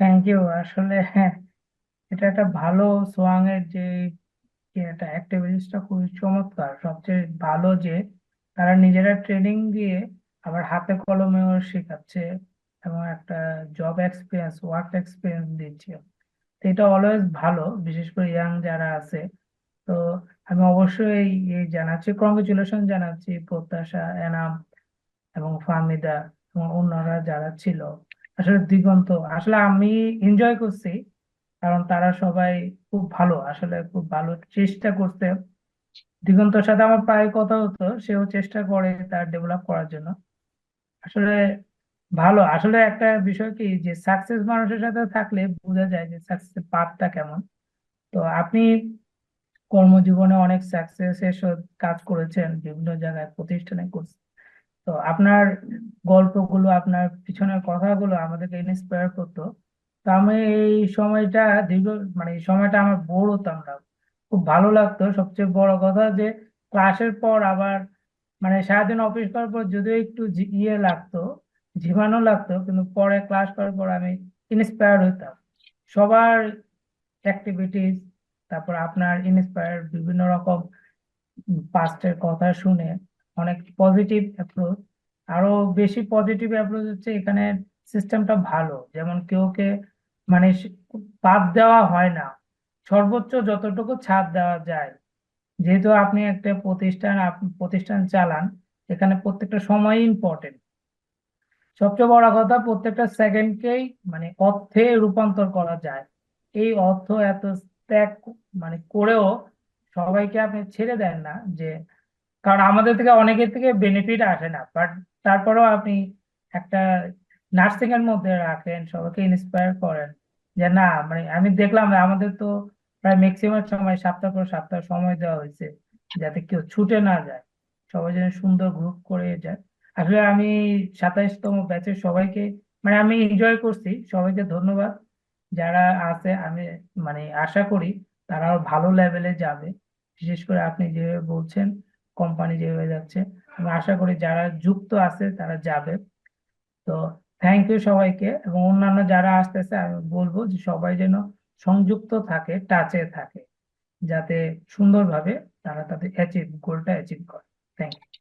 Thank you. আসলে হ্যাঁ, এটা একটা ভালো সোয়াং এর যে একটা অ্যাক্টিভিটিসটা খুবই চমৎকার। সবচেয়ে ভালো যে তারা নিজেরা ট্রেনিং দিয়ে আবার হাতে কলমেও শেখাচ্ছে এবং একটা জব এক্সপিরিয়েন্স, ওয়ার্ক এক্সপিরিয়েন্স দিচ্ছে। তো এটা অলওয়েজ ভালো, বিশেষ করে ইয়াং যারা আছে। তো আমি অবশ্যই এই জানাচ্ছি, কংগ্রেচুলেশন জানাচ্ছি প্রত্যাশা, এনাম এবং ফাহমিদা এবং অন্যরা যারা ছিল। আসলে দিগন্ত, আসলে আমি এনজয় করছি, কারণ তারা সবাই খুব ভালো, আসলে খুব ভালো চেষ্টা করতে। দিগন্তর সাথে আমার প্রায় কথা হতো, সেও চেষ্টা করে তার ডেভেলপ করার জন্য। আসলে ভালো। আসলে একটা বিষয় কি, যে সাকসেস মানুষের সাথে থাকলে বোঝা যায় যে সাকসেস পাথটা কেমন। তো আপনি কর্মজীবনে অনেক সাকসেস এর কাজ করেছেন, বিভিন্ন জায়গায় প্রতিষ্ঠানে করছেন। তো আপনার গল্পগুলো, আপনার পিছনের কথাগুলো আমাদেরকে ইন্সপায়ার করতো। তো আমি এই সময়টা দীর্ঘ, মানে এই সময়টা আমার বোর হতাম না, খুব ভালো লাগতো। সবচেয়ে বড় কথা যে ক্লাসের পর আবার, মানে সারাদিন অফিস করার পর যদিও একটু ইয়ে লাগতো, ঝিমানো লাগতো, কিন্তু পরে ক্লাস করার পর আমি ইন্সপায়ার্ড হইতাম সবার অ্যাক্টিভিটিস, তারপর আপনার ইন্সপায়ার বিভিন্ন রকম পাস্টের কথা শুনে। অনেক পজিটিভ অ্যাপ্রোচ। আরো বেশি পজিটিভ অ্যাপ্রোচ হচ্ছে এখানে সিস্টেমটা ভালো, যেমন কেউকে মানে বাদ দেওয়া হয় না, সর্বোচ্চ যতটুকু ছাড় দেওয়া যায়। যেহেতু আপনি একটা প্রতিষ্ঠান, আপনি প্রতিষ্ঠান চালান, এখানে প্রত্যেকটা সময় ইম্পর্টেন্ট। সবচেয়ে বড় কথা, প্রত্যেকটা সেকেন্ডকেই মানে অর্থে রূপান্তর করা যায়। এই অর্থ এত ত্যাগ মানে করেও সবাইকে আপনি ছেড়ে দেন না, যে কারণ আমাদের থেকে অনেকের থেকে বেনিফিট আসে না, বাট তারপরেও আপনি একটা নার্সিং এর মধ্যে রাখেন, সবাইকে ইন্সপায়ার করেন। যে না, মানে আমি দেখলাম যে আমাদের তো প্রায় ম্যাক্সিমাম সময় সপ্তাহ পর সপ্তাহ সময় দেওয়া হয়েছে, যাতে কেউ ছুটে না যায়, সবাই যেন সুন্দর গ্রুপ করে যায়। আসলে আমি 27তম ব্যাচের সবাইকে, মানে আমি এনজয় করছি, সবাইকে ধন্যবাদ যারা আছে। আমি মানে আশা করি তারা আরো ভালো লেভেলে যাবে। বিশেষ করে আপনি যেভাবে বলছেন, কোম্পানি যেভাবে যাচ্ছে, আমি আশা করি যারা যুক্ত আছে তারা যাবে। তো থ্যাংক ইউ সবাইকে, এবং অন্যান্য যারা আসতেছে আমি বলবো যে সবাই যেন সংযুক্ত থাকে, টাচে থাকে, যাতে সুন্দরভাবে তারা তাদের গোলটা অ্যাচিভ করে। Thank you.